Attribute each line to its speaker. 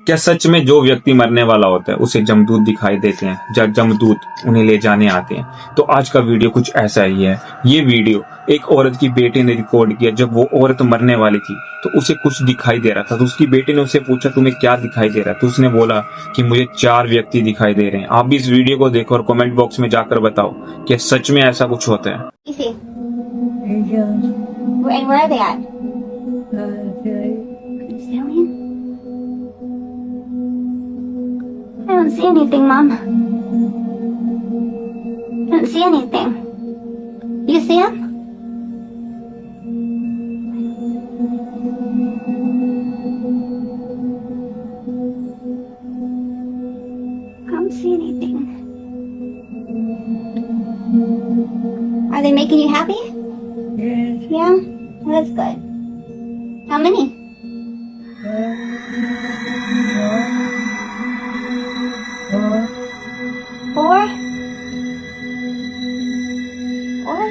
Speaker 1: क्या सच में जो व्यक्ति मरने वाला होता है उसे जमदूत दिखाई देते हैं जब जमदूत उन्हें ले जाने आते हैं? तो आज का वीडियो कुछ ऐसा ही है। ये वीडियो एक औरत की बेटी ने रिकॉर्ड किया। जब वो औरत मरने वाली थी तो उसे कुछ दिखाई दे रहा था, तो उसकी बेटी ने उसे पूछा तुम्हें क्या दिखाई दे रहा है, तो उसने बोला कि मुझे 4 व्यक्ति दिखाई दे रहे हैं। आप भी इस वीडियो को देखो और कमेंट बॉक्स में जाकर बताओ कि सच में ऐसा कुछ होता है।
Speaker 2: Easy. And where are they at? Australia? I don't see anything, Mom. I don't see anything. You see him? I don't see anything. Are they making you happy?
Speaker 3: Yes.
Speaker 2: Yeah? Well, that's good. How many? Four? Four?